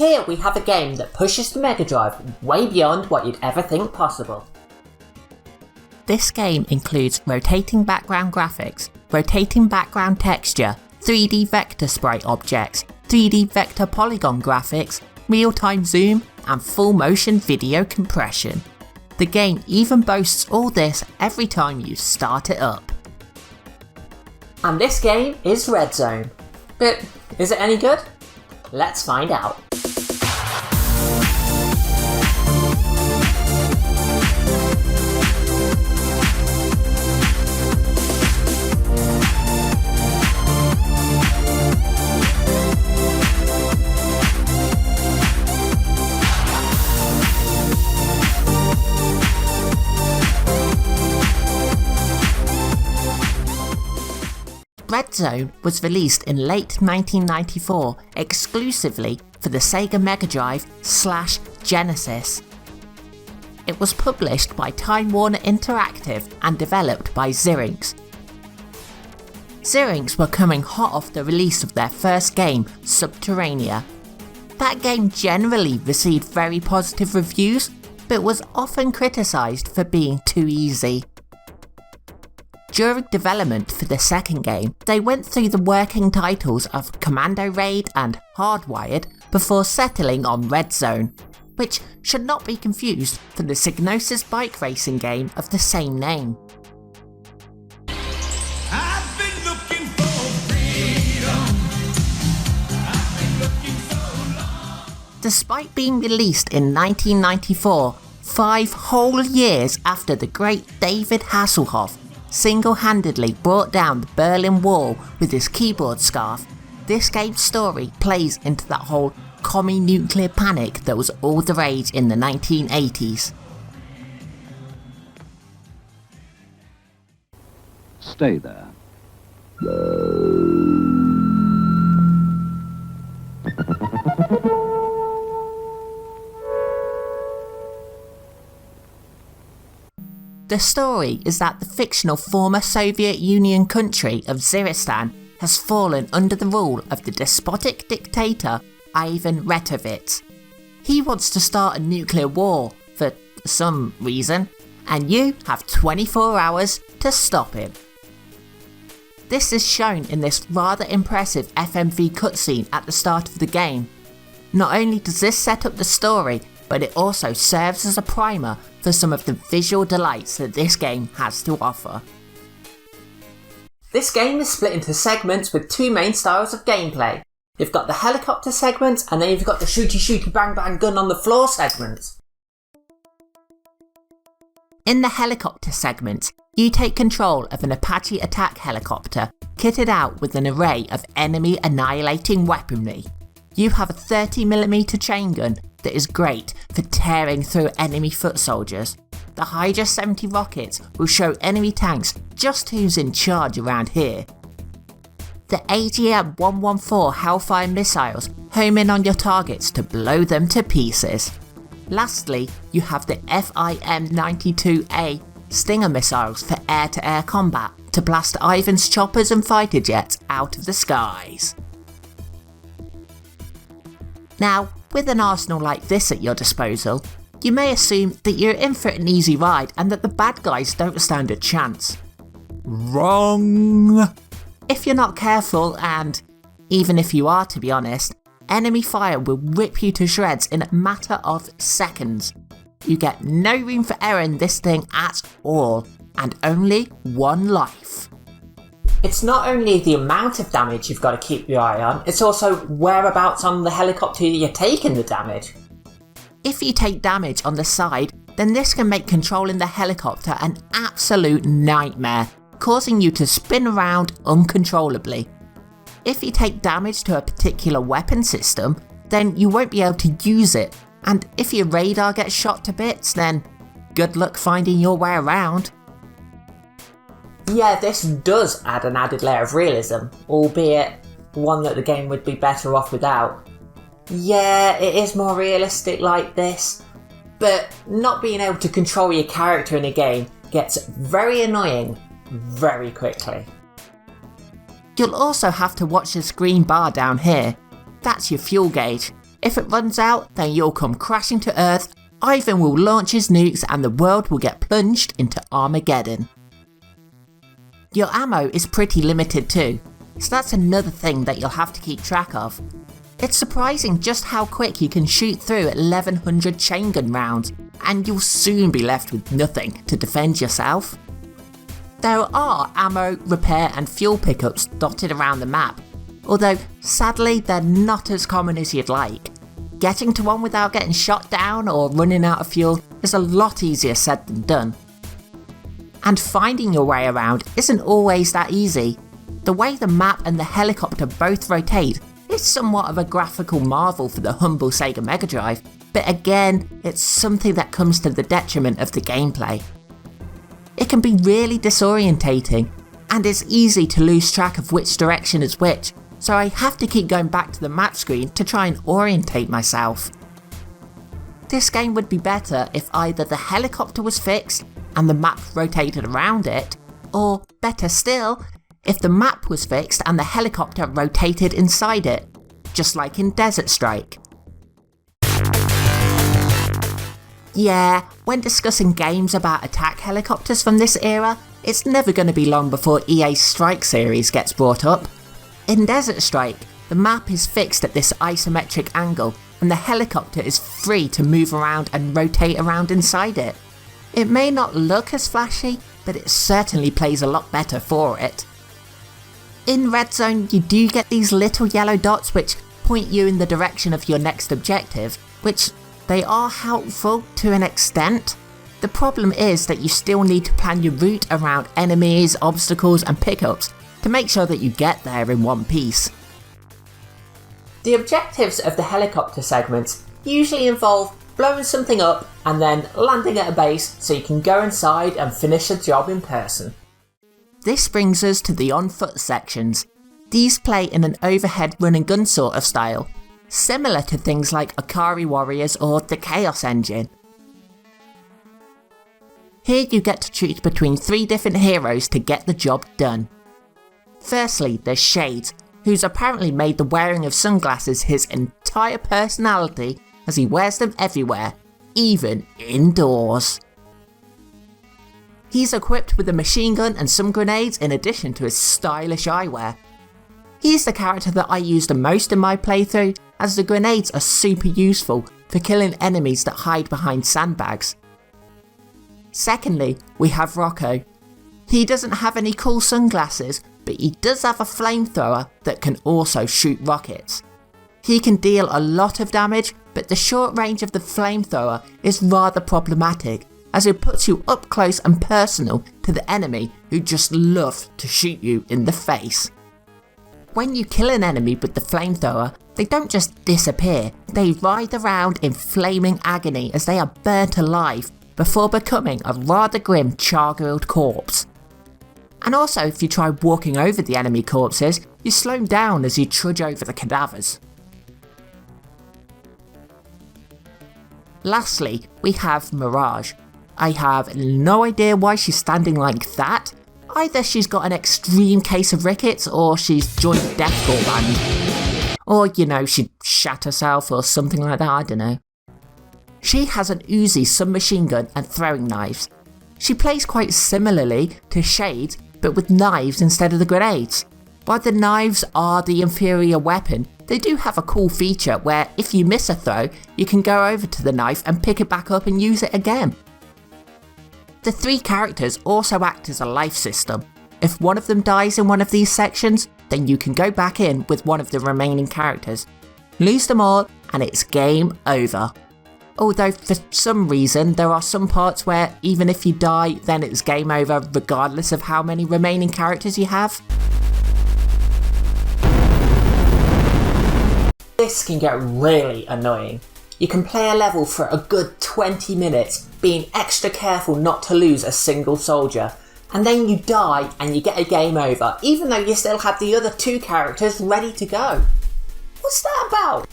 Here we have a game that pushes the Mega Drive way beyond what you'd ever think possible. This game includes rotating background graphics, rotating background texture, 3D vector sprite objects, 3D vector polygon graphics, real-time zoom, and full motion video compression. The game even boasts all this every time you start it up. And this game is Red Zone. But is it any good? Let's find out. Red Zone was released in late 1994 exclusively for the Sega Mega Drive / Genesis. It was published by Time Warner Interactive and developed by Zyrinx. Zyrinx were coming hot off the release of their first game, Sub-Terrania. That game generally received very positive reviews, but was often criticised for being too easy. During development for the second game, they went through the working titles of Commando Raid and Hardwired before settling on Red Zone, which should not be confused for the Psygnosis bike racing game of the same name. I've been looking for freedom. I've been looking so long. Despite being released in 1994, 5 whole years after the great David Hasselhoff single-handedly brought down the Berlin Wall with his keyboard scarf, this game's story plays into that whole commie nuclear panic that was all the rage in the 1980s. Stay there. The story is that the fictional former Soviet Union country of Zyristan has fallen under the rule of the despotic dictator Ivan Retovitz. He wants to start a nuclear war for some reason, and you have 24 hours to stop him. This is shown in this rather impressive FMV cutscene at the start of the game. Not only does this set up the story, but it also serves as a primer for some of the visual delights that this game has to offer. This game is split into segments with 2 main styles of gameplay. You've got the helicopter segment, and then you've got the shooty bang bang gun on the floor segment. In the helicopter segment, you take control of an Apache attack helicopter kitted out with an array of enemy annihilating weaponry. You have a 30mm chain gun that is great for tearing through enemy foot soldiers. The Hydra 70 rockets will show enemy tanks just who's in charge around here. The AGM-114 Hellfire missiles home in on your targets to blow them to pieces. Lastly, you have the FIM-92A Stinger missiles for air-to-air combat to blast Ivan's choppers and fighter jets out of the skies. Now, with an arsenal like this at your disposal, you may assume that you're in for an easy ride and that the bad guys don't stand a chance. Wrong! If you're not careful, and even if you are to be honest, enemy fire will rip you to shreds in a matter of seconds. You get no room for error in this thing at all, and only 1 life. It's not only the amount of damage you've got to keep your eye on, it's also whereabouts on the helicopter you're taking the damage. If you take damage on the side, then this can make controlling the helicopter an absolute nightmare, causing you to spin around uncontrollably. If you take damage to a particular weapon system, then you won't be able to use it, and if your radar gets shot to bits, then good luck finding your way around. Yeah, this does add an added layer of realism, albeit one that the game would be better off without. Yeah, it is more realistic like this, but not being able to control your character in a game gets very annoying very quickly. You'll also have to watch this green bar down here. That's your fuel gauge. If it runs out, then you'll come crashing to Earth, Ivan will launch his nukes and the world will get plunged into Armageddon. Your ammo is pretty limited too, so that's another thing that you'll have to keep track of. It's surprising just how quick you can shoot through 1100 chain gun rounds, and you'll soon be left with nothing to defend yourself. There are ammo, repair and fuel pickups dotted around the map, although sadly they're not as common as you'd like. Getting to one without getting shot down or running out of fuel is a lot easier said than done. And finding your way around isn't always that easy. The way the map and the helicopter both rotate is somewhat of a graphical marvel for the humble Sega Mega Drive, but again, it's something that comes to the detriment of the gameplay. It can be really disorientating, and it's easy to lose track of which direction is which, so I have to keep going back to the map screen to try and orientate myself. This game would be better if either the helicopter was fixed and the map rotated around it, or better still, if the map was fixed and the helicopter rotated inside it, just like in Desert Strike. Yeah, when discussing games about attack helicopters from this era, it's never going to be long before EA's Strike series gets brought up. In Desert Strike, the map is fixed at this isometric angle and the helicopter is free to move around and rotate around inside it. It may not look as flashy, but it certainly plays a lot better for it. In Red Zone, you do get these little yellow dots which point you in the direction of your next objective, which they are helpful to an extent. The problem is that you still need to plan your route around enemies, obstacles and pickups to make sure that you get there in one piece. The objectives of the helicopter segments usually involve blowing something up and then landing at a base so you can go inside and finish a job in person. This brings us to the on-foot sections. These play in an overhead run and gun sort of style, similar to things like Akari Warriors or the Chaos Engine. Here you get to choose between 3 different heroes to get the job done. Firstly, there's Shades, who's apparently made the wearing of sunglasses his entire personality as he wears them everywhere, even indoors. He's equipped with a machine gun and some grenades in addition to his stylish eyewear. He's the character that I use the most in my playthrough, as the grenades are super useful for killing enemies that hide behind sandbags. Secondly, we have Rocco. He doesn't have any cool sunglasses, but he does have a flamethrower that can also shoot rockets. He can deal a lot of damage, but the short range of the flamethrower is rather problematic, as it puts you up close and personal to the enemy who just love to shoot you in the face. When you kill an enemy with the flamethrower, they don't just disappear, they writhe around in flaming agony as they are burnt alive before becoming a rather grim char-grilled corpse. And also, if you try walking over the enemy corpses, you slow down as you trudge over the cadavers. Lastly, we have Mirage. I have no idea why she's standing like that. Either she's got an extreme case of rickets, or she's joined a deathcore band. Or, she shat herself or something like that, I don't know. She has an Uzi submachine gun and throwing knives. She plays quite similarly to Shades, but with knives instead of the grenades. While the knives are the inferior weapon, they do have a cool feature where if you miss a throw, you can go over to the knife and pick it back up and use it again. The 3 characters also act as a life system. If one of them dies in one of these sections, then you can go back in with one of the remaining characters. Lose them all and it's game over. Although for some reason there are some parts where even if you die then it's game over regardless of how many remaining characters you have. This can get really annoying. You can play a level for a good 20 minutes, being extra careful not to lose a single soldier, and then you die and you get a game over, even though you still have the other 2 characters ready to go. What's that about?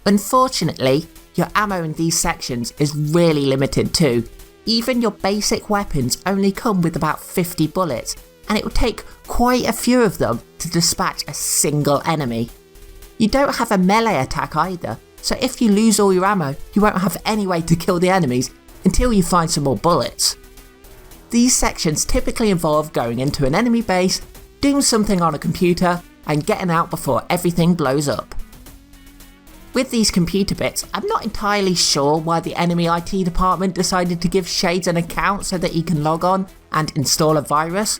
Unfortunately, your ammo in these sections is really limited too. Even your basic weapons only come with about 50 bullets, and it will take quite a few of them to dispatch a single enemy. You don't have a melee attack either, so if you lose all your ammo, you won't have any way to kill the enemies until you find some more bullets. These sections typically involve going into an enemy base, doing something on a computer, and getting out before everything blows up. With these computer bits, I'm not entirely sure why the enemy IT department decided to give Shades an account so that he can log on and install a virus.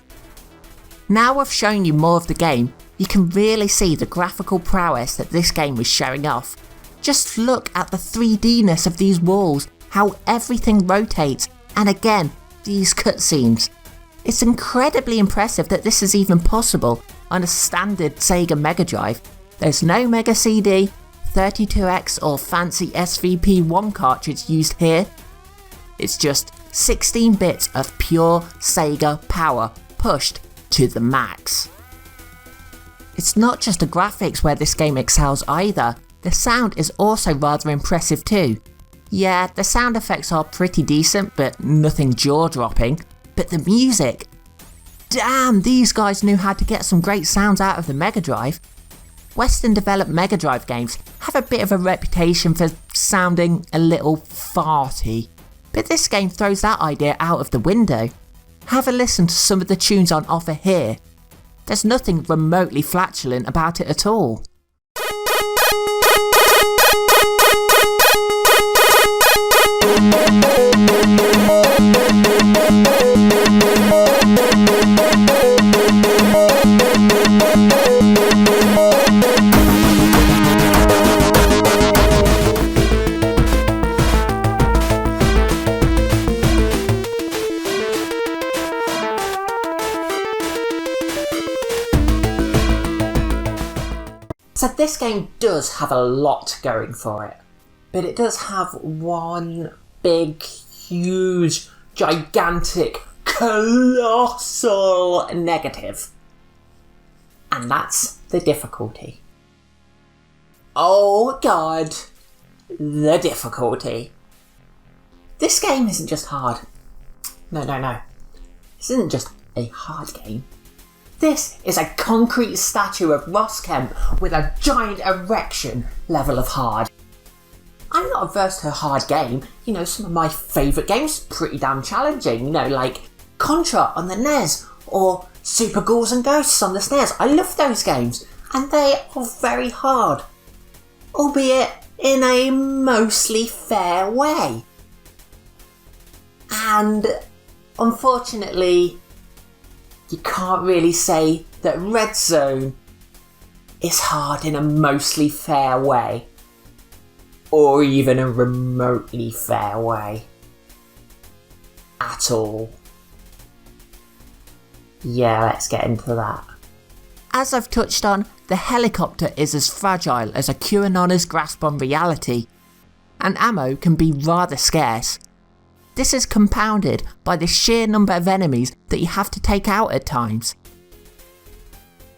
Now I've shown you more of the game, you can really see the graphical prowess that this game was showing off. Just look at the 3D-ness of these walls, how everything rotates, and again, these cutscenes. It's incredibly impressive that this is even possible on a standard Sega Mega Drive. There's no Mega CD, 32X or fancy SVP1 cartridge used here. It's just 16 bits of pure Sega power pushed to the max. It's not just the graphics where this game excels either, the sound is also rather impressive too. Yeah, the sound effects are pretty decent but nothing jaw-dropping, but the music! Damn, these guys knew how to get some great sounds out of the Mega Drive. Western developed Mega Drive games have a bit of a reputation for sounding a little farty, but this game throws that idea out of the window. Have a listen to some of the tunes on offer here. There's nothing remotely flatulent about it at all. So this game does have a lot going for it, but it does have one big, huge, gigantic, colossal negative. And that's the difficulty. Oh god, the difficulty. This game isn't just hard. No. This isn't just a hard game. This is a concrete statue of Ross Kemp with a giant erection level of hard. I'm not averse to a hard game. You know, some of my favourite games are pretty damn challenging. You know, like Contra on the NES or Super Ghouls and Ghosts on the SNES. I love those games and they are very hard. Albeit in a mostly fair way. And unfortunately, you can't really say that Red Zone is hard in a mostly fair way. Or even a remotely fair way. At all. Yeah, let's get into that. As I've touched on, the helicopter is as fragile as a QAnonner's grasp on reality, and ammo can be rather scarce. This is compounded by the sheer number of enemies that you have to take out at times.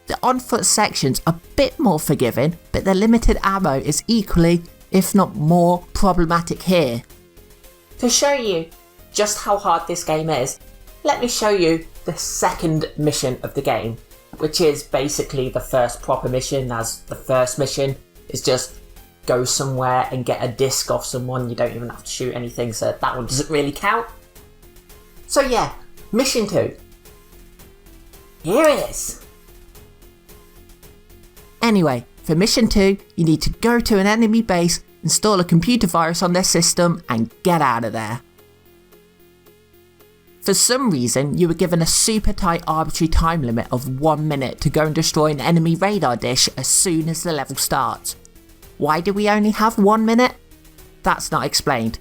The on-foot sections are a bit more forgiving, but the limited ammo is equally, if not more, problematic here. To show you just how hard this game is, let me show you the second mission of the game, which is basically the first proper mission, as the first mission is just go somewhere and get a disc off someone. You don't even have to shoot anything, so that one doesn't really count. So yeah, mission 2. Here it is. Anyway, for mission 2, you need to go to an enemy base, install a computer virus on their system, and get out of there. For some reason, you were given a super tight arbitrary time limit of 1 minute to go and destroy an enemy radar dish as soon as the level starts. Why do we only have 1 minute? That's not explained.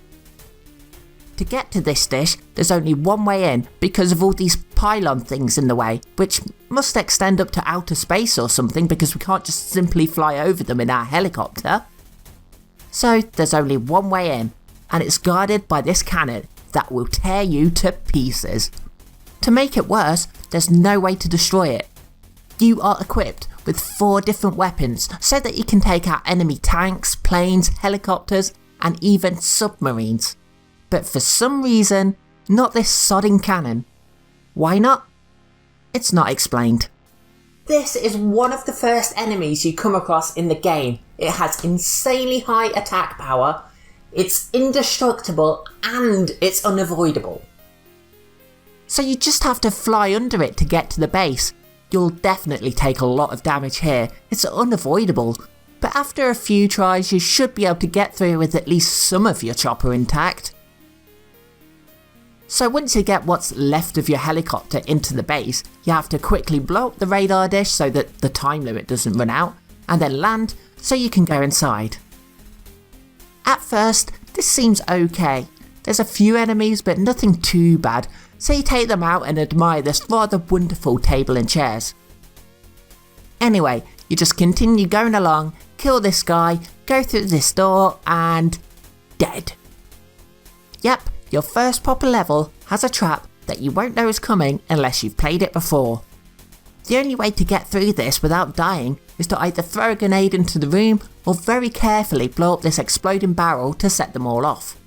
To get to this dish, there's only one way in because of all these pylon things in the way, which must extend up to outer space or something because we can't just simply fly over them in our helicopter. So there's only one way in, and it's guarded by this cannon that will tear you to pieces. To make it worse, there's no way to destroy it. You are equipped with 4 different weapons so that you can take out enemy tanks, planes, helicopters, and even submarines. But for some reason, not this sodding cannon. Why not? It's not explained. This is one of the first enemies you come across in the game. It has insanely high attack power, it's indestructible, and it's unavoidable. So you just have to fly under it to get to the base. You'll definitely take a lot of damage here, it's unavoidable, but after a few tries you should be able to get through with at least some of your chopper intact. So once you get what's left of your helicopter into the base, you have to quickly blow up the radar dish so that the time limit doesn't run out, and then land so you can go inside. At first, this seems okay. There's a few enemies but nothing too bad, so you take them out and admire this rather wonderful table and chairs. Anyway, you just continue going along, kill this guy, go through this door, and dead. Yep, your first proper level has a trap that you won't know is coming unless you've played it before. The only way to get through this without dying is to either throw a grenade into the room or very carefully blow up this exploding barrel to set them all off.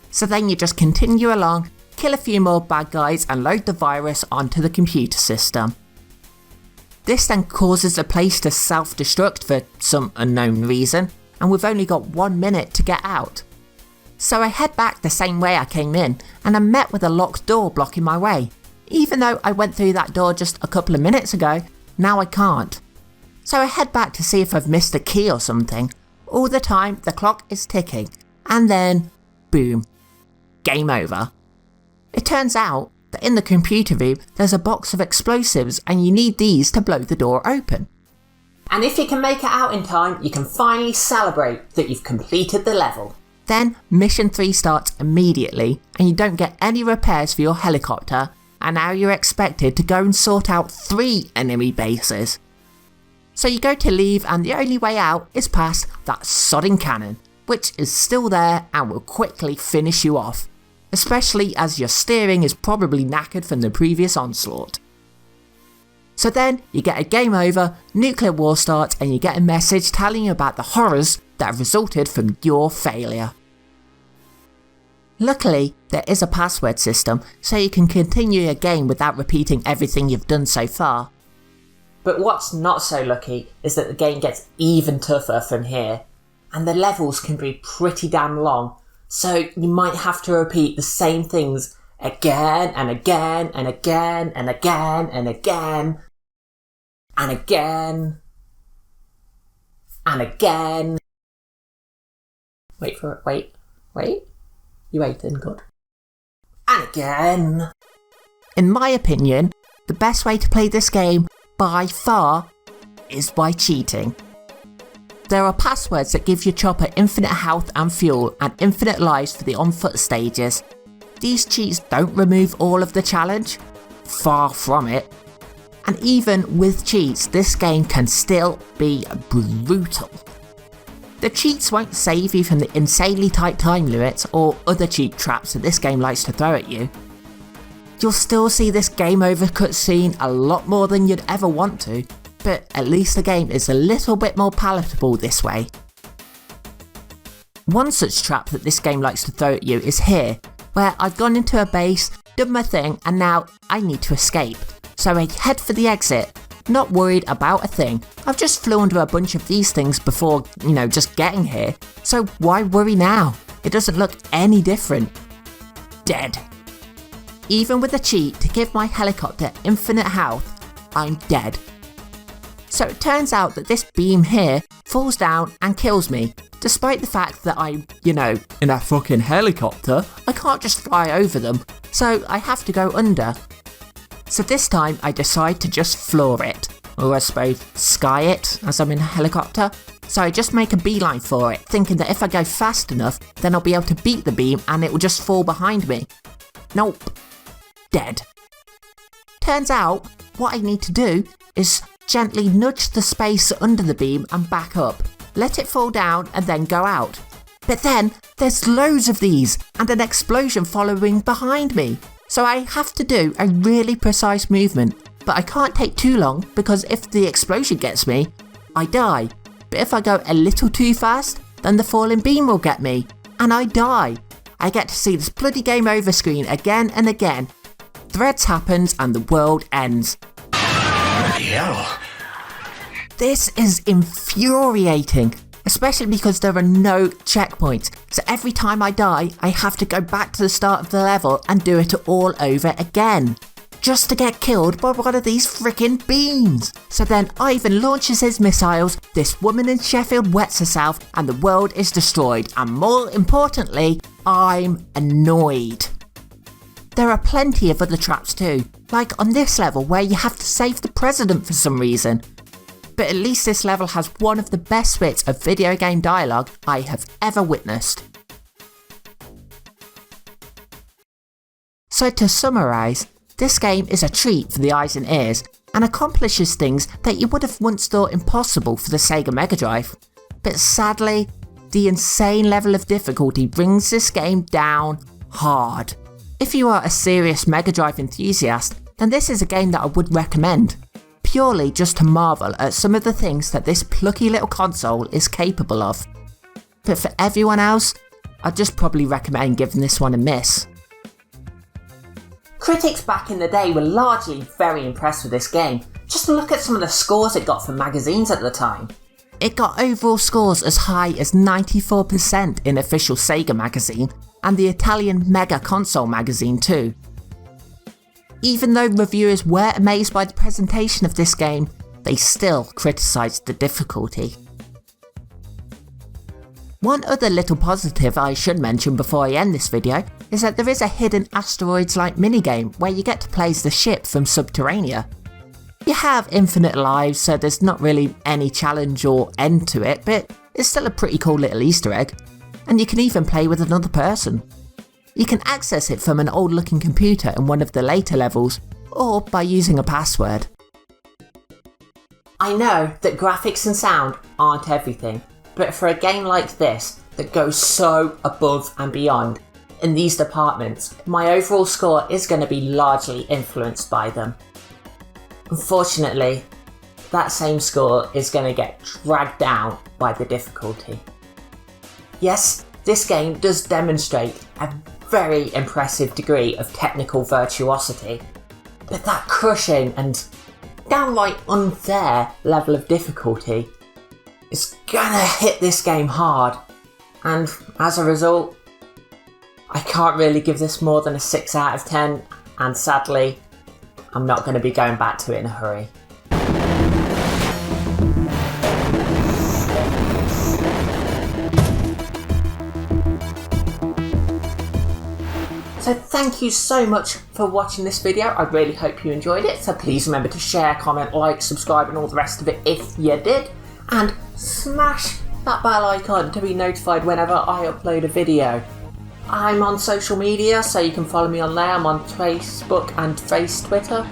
So then you just continue along, kill a few more bad guys and load the virus onto the computer system. This then causes the place to self-destruct for some unknown reason, and we've only got 1 minute to get out. So I head back the same way I came in, and I'm met with a locked door blocking my way. Even though I went through that door just a couple of minutes ago, now I can't. So I head back to see if I've missed a key or something. All the time the clock is ticking, and then boom, game over. It turns out that in the computer room there's a box of explosives and you need these to blow the door open. And if you can make it out in time, you can finally celebrate that you've completed the level. Then mission 3 starts immediately and you don't get any repairs for your helicopter, and now you're expected to go and sort out 3 enemy bases. So you go to leave and the only way out is past that sodding cannon, which is still there and will quickly finish you off, especially as your steering is probably knackered from the previous onslaught. So then you get a game over, nuclear war starts, and you get a message telling you about the horrors that have resulted from your failure. Luckily, there is a password system, so you can continue your game without repeating everything you've done so far. But what's not so lucky is that the game gets even tougher from here, and the levels can be pretty damn long, so you might have to repeat the same things again and again and again and again and again and again and again. Wait for it, wait. You waited, good. And again. In my opinion, the best way to play this game, by far, is by cheating. There are passwords that give your chopper infinite health and fuel and infinite lives for the on-foot stages. These cheats don't remove all of the challenge, far from it. And even with cheats, this game can still be brutal. The cheats won't save you from the insanely tight time limits or other cheat traps that this game likes to throw at you. You'll still see this game over cutscene a lot more than you'd ever want to, but at least the game is a little bit more palatable this way. One such trap that this game likes to throw at you is here, where I've gone into a base, done my thing, and now I need to escape. So I head for the exit, not worried about a thing. I've just flew under a bunch of these things before, just getting here, so why worry now? It doesn't look any different. Dead. Even with a cheat to give my helicopter infinite health, I'm dead. So it turns out that this beam here falls down and kills me, despite the fact that I'm, in a fucking helicopter, I can't just fly over them, so I have to go under. So this time I decide to just floor it, or I suppose sky it as I'm in a helicopter. So I just make a beeline for it, thinking that if I go fast enough, then I'll be able to beat the beam and it will just fall behind me. Nope. Dead. Turns out, what I need to do is gently nudge the space under the beam and back up, let it fall down and then go out. But then, there's loads of these and an explosion following behind me. So I have to do a really precise movement, but I can't take too long because if the explosion gets me, I die. But if I go a little too fast, then the falling beam will get me, and I die. I get to see this bloody game over screen again and again. Threads happens and the world ends. hell? This is infuriating, especially because there are no checkpoints, so every time I die, I have to go back to the start of the level and do it all over again, just to get killed by one of these frickin' beams. So then Ivan launches his missiles, this woman in Sheffield wets herself, and the world is destroyed, and more importantly, I'm annoyed. There are plenty of other traps too, like on this level where you have to save the president for some reason. But at least this level has one of the best bits of video game dialogue I have ever witnessed. So to summarise, this game is a treat for the eyes and ears and accomplishes things that you would have once thought impossible for the Sega Mega Drive. But sadly, the insane level of difficulty brings this game down hard. If you are a serious Mega Drive enthusiast, then this is a game that I would recommend, purely just to marvel at some of the things that this plucky little console is capable of. But for everyone else, I'd just probably recommend giving this one a miss. Critics back in the day were largely very impressed with this game. Just look at some of the scores it got from magazines at the time. It got overall scores as high as 94% in official Sega magazine, and the Italian Mega Console magazine too. Even though reviewers were amazed by the presentation of this game, they still criticised the difficulty. One other little positive I should mention before I end this video is that there is a hidden asteroids-like minigame where you get to play as the ship from Sub-Terrania. You have infinite lives, so there's not really any challenge or end to it, but it's still a pretty cool little Easter egg, and you can even play with another person. You can access it from an old looking computer in one of the later levels, or by using a password. I know that graphics and sound aren't everything, but for a game like this that goes so above and beyond in these departments, my overall score is going to be largely influenced by them. Unfortunately, that same score is going to get dragged down by the difficulty. Yes, this game does demonstrate a very impressive degree of technical virtuosity, but that crushing and downright unfair level of difficulty is gonna hit this game hard, and as a result, I can't really give this more than a 6 out of 10, and sadly, I'm not going to be going back to it in a hurry. So thank you so much for watching this video. I really hope you enjoyed it. So please remember to share, comment, like, subscribe and all the rest of it if you did. And smash that bell icon to be notified whenever I upload a video. I'm on social media, so you can follow me on there. I'm on Facebook and Twitter.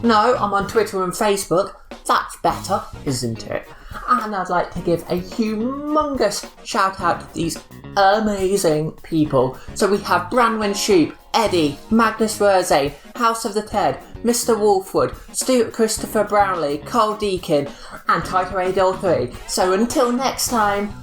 No, I'm on Twitter and Facebook. That's better, isn't it? And I'd like to give a humongous shout out to these amazing people. So we have Branwen Shoop, Eddie, Magnus Rose, House of the Ted, Mr. Wolfwood, Stuart Christopher Brownlee, Cole Deakin, and Taito Adol 3. So until next time,